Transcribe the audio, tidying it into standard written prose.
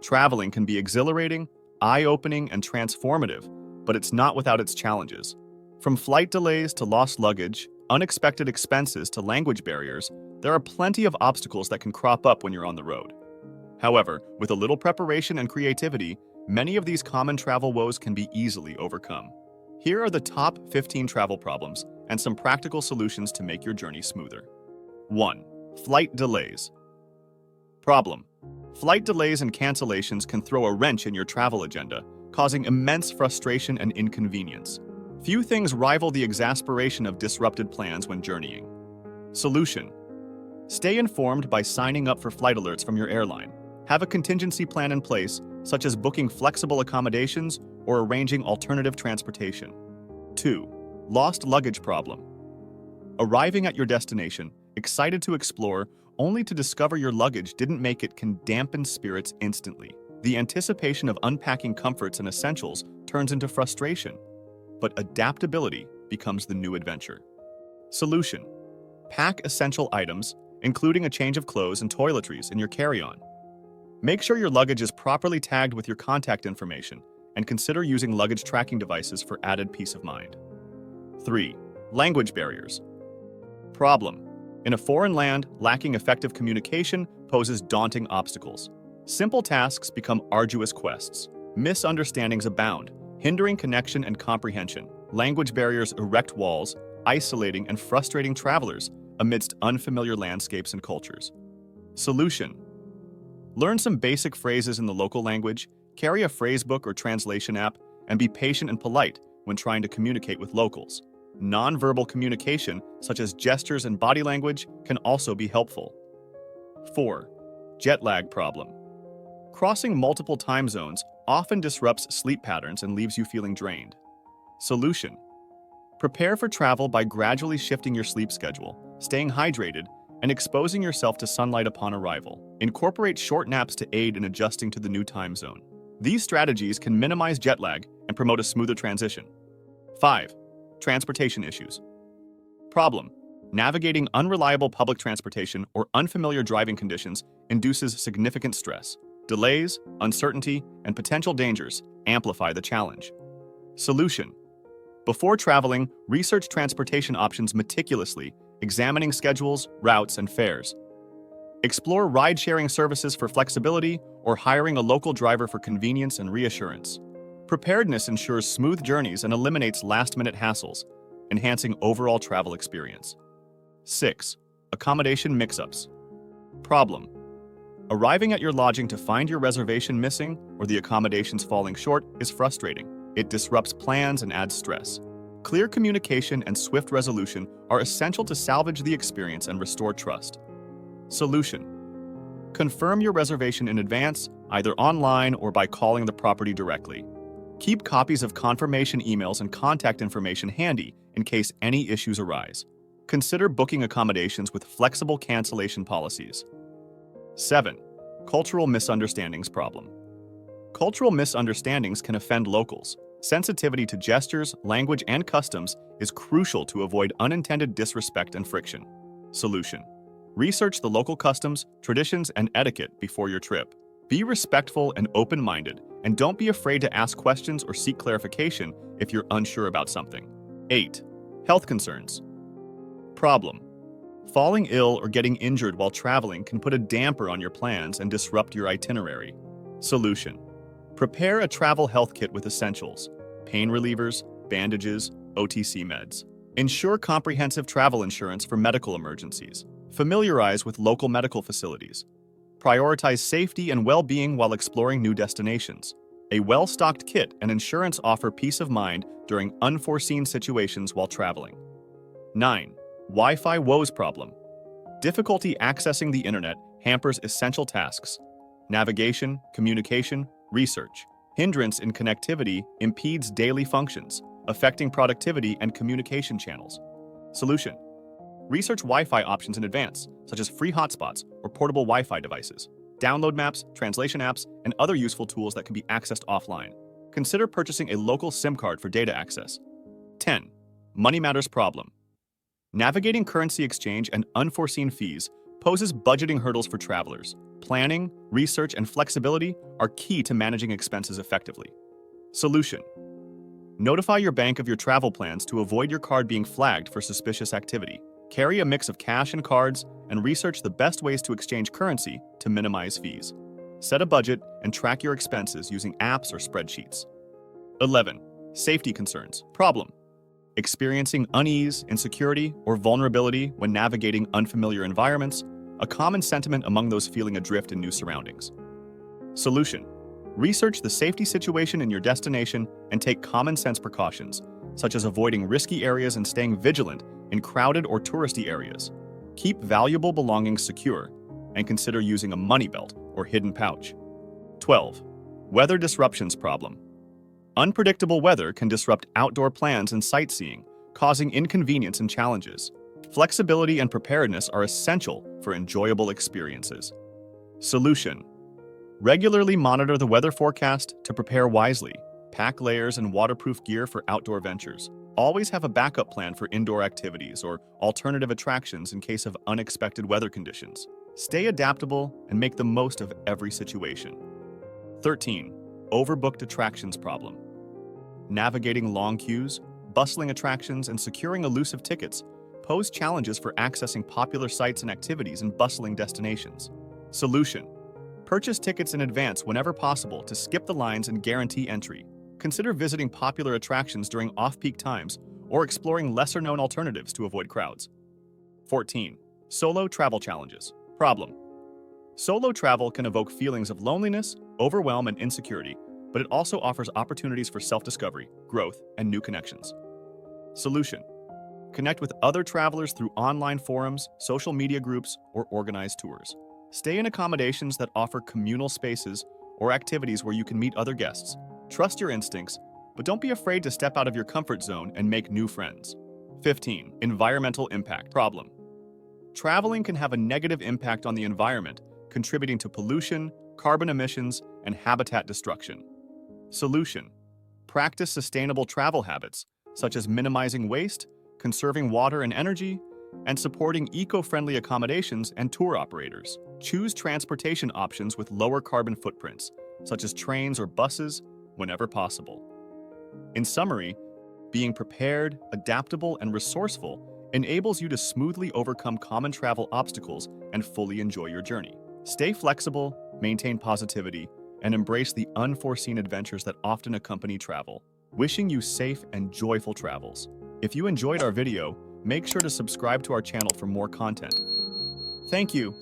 Traveling can be exhilarating, eye-opening, and transformative, but it's not without its challenges. From flight delays to lost luggage, unexpected expenses to language barriers, there are plenty of obstacles that can crop up when you're on the road. However, with a little preparation and creativity, many of these common travel woes can be easily overcome. Here are the top 15 travel problems and some practical solutions to make your journey smoother. 1. Flight delays. Problem. Flight delays and cancellations can throw a wrench in your travel agenda, causing immense frustration and inconvenience. Few things rival the exasperation of disrupted plans when journeying. Solution. Stay informed by signing up for flight alerts from your airline. Have a contingency plan in place, such as booking flexible accommodations or arranging alternative transportation. 2. Lost luggage problem. Arriving at your destination, excited to explore, only to discover your luggage didn't make it can dampen spirits instantly. The anticipation of unpacking comforts and essentials turns into frustration, but adaptability becomes the new adventure. Solution. Pack essential items, including a change of clothes and toiletries, in your carry-on. Make sure your luggage is properly tagged with your contact information, and consider using luggage tracking devices for added peace of mind. 3. Language barriers. Problem. In a foreign land, lacking effective communication poses daunting obstacles. Simple tasks become arduous quests. Misunderstandings abound, hindering connection and comprehension. Language barriers erect walls, isolating and frustrating travelers amidst unfamiliar landscapes and cultures. Solution. Learn some basic phrases in the local language, carry a phrasebook or translation app, and be patient and polite when trying to communicate with locals. Nonverbal communication, such as gestures and body language, can also be helpful. 4. Jet lag problem. Crossing multiple time zones often disrupts sleep patterns and leaves you feeling drained. Solution. Prepare for travel by gradually shifting your sleep schedule, staying hydrated, and exposing yourself to sunlight upon arrival. Incorporate short naps to aid in adjusting to the new time zone. These strategies can minimize jet lag and promote a smoother transition. 5. Transportation issues. Problem. Navigating unreliable public transportation or unfamiliar driving conditions induces significant stress. Delays, uncertainty, and potential dangers amplify the challenge. Solution. Before traveling, research transportation options meticulously, examining schedules, routes, and fares. Explore ride-sharing services for flexibility or hiring a local driver for convenience and reassurance. Preparedness ensures smooth journeys and eliminates last-minute hassles, enhancing overall travel experience. 6. Accommodation mix-ups. Problem. Arriving at your lodging to find your reservation missing or the accommodations falling short is frustrating. It disrupts plans and adds stress. Clear communication and swift resolution are essential to salvage the experience and restore trust. Solution. Confirm your reservation in advance, either online or by calling the property directly. Keep copies of confirmation emails and contact information handy in case any issues arise. Consider booking accommodations with flexible cancellation policies. 7. Cultural misunderstandings problem. Cultural misunderstandings can offend locals. Sensitivity to gestures, language, and customs is crucial to avoid unintended disrespect and friction. Solution. Research the local customs, traditions, and etiquette before your trip. Be respectful and open-minded, and don't be afraid to ask questions or seek clarification if you're unsure about something. 8. Health concerns. Problem. Falling ill or getting injured while traveling can put a damper on your plans and disrupt your itinerary. Solution. Prepare a travel health kit with essentials, pain relievers, bandages, OTC meds. Ensure comprehensive travel insurance for medical emergencies. Familiarize with local medical facilities. Prioritize safety and well-being while exploring new destinations. A well-stocked kit and insurance offer peace of mind during unforeseen situations while traveling. 9. Wi-Fi woes problem. Difficulty accessing the internet hampers essential tasks. Navigation, communication, research. Hindrance in connectivity impedes daily functions, affecting productivity and communication channels. Solution. Research Wi-Fi options in advance, such as free hotspots or portable Wi-Fi devices. Download maps, translation apps, and other useful tools that can be accessed offline. Consider purchasing a local SIM card for data access. 10. Money matters problem. Navigating currency exchange and unforeseen fees poses budgeting hurdles for travelers. Planning, research, and flexibility are key to managing expenses effectively. Solution: notify your bank of your travel plans to avoid your card being flagged for suspicious activity. Carry a mix of cash and cards and research the best ways to exchange currency to minimize fees. Set a budget and track your expenses using apps or spreadsheets. 11. Safety concerns. Problem: experiencing unease, insecurity, or vulnerability when navigating unfamiliar environments, a common sentiment among those feeling adrift in new surroundings. Solution: research the safety situation in your destination and take common sense precautions, such as avoiding risky areas and staying vigilant in crowded or touristy areas. Keep valuable belongings secure and consider using a money belt or hidden pouch. 12. Weather disruptions problem. Unpredictable weather can disrupt outdoor plans and sightseeing, causing inconvenience and challenges. Flexibility and preparedness are essential for enjoyable experiences. Solution: regularly monitor the weather forecast to prepare wisely. Pack layers and waterproof gear for outdoor ventures. Always have a backup plan for indoor activities or alternative attractions in case of unexpected weather conditions. Stay adaptable and make the most of every situation. 13. Overbooked attractions problem. Navigating long queues, bustling attractions, and securing elusive tickets pose challenges for accessing popular sites and activities in bustling destinations. Solution: purchase tickets in advance whenever possible to skip the lines and guarantee entry. Consider visiting popular attractions during off-peak times or exploring lesser-known alternatives to avoid crowds. 14. Solo travel challenges. Problem: solo travel can evoke feelings of loneliness, overwhelm, and insecurity, but it also offers opportunities for self-discovery, growth, and new connections. Solution: connect with other travelers through online forums, social media groups, or organized tours. Stay in accommodations that offer communal spaces or activities where you can meet other guests. Trust your instincts, but don't be afraid to step out of your comfort zone and make new friends. 15. Environmental impact problem. Traveling can have a negative impact on the environment, contributing to pollution, carbon emissions, and habitat destruction. Solution: practice sustainable travel habits, such as minimizing waste, conserving water and energy, and supporting eco-friendly accommodations and tour operators. Choose transportation options with lower carbon footprints, such as trains or buses, whenever possible. In summary, being prepared, adaptable, and resourceful enables you to smoothly overcome common travel obstacles and fully enjoy your journey. Stay flexible, maintain positivity, and embrace the unforeseen adventures that often accompany travel. Wishing you safe and joyful travels. If you enjoyed our video, make sure to subscribe to our channel for more content. Thank you.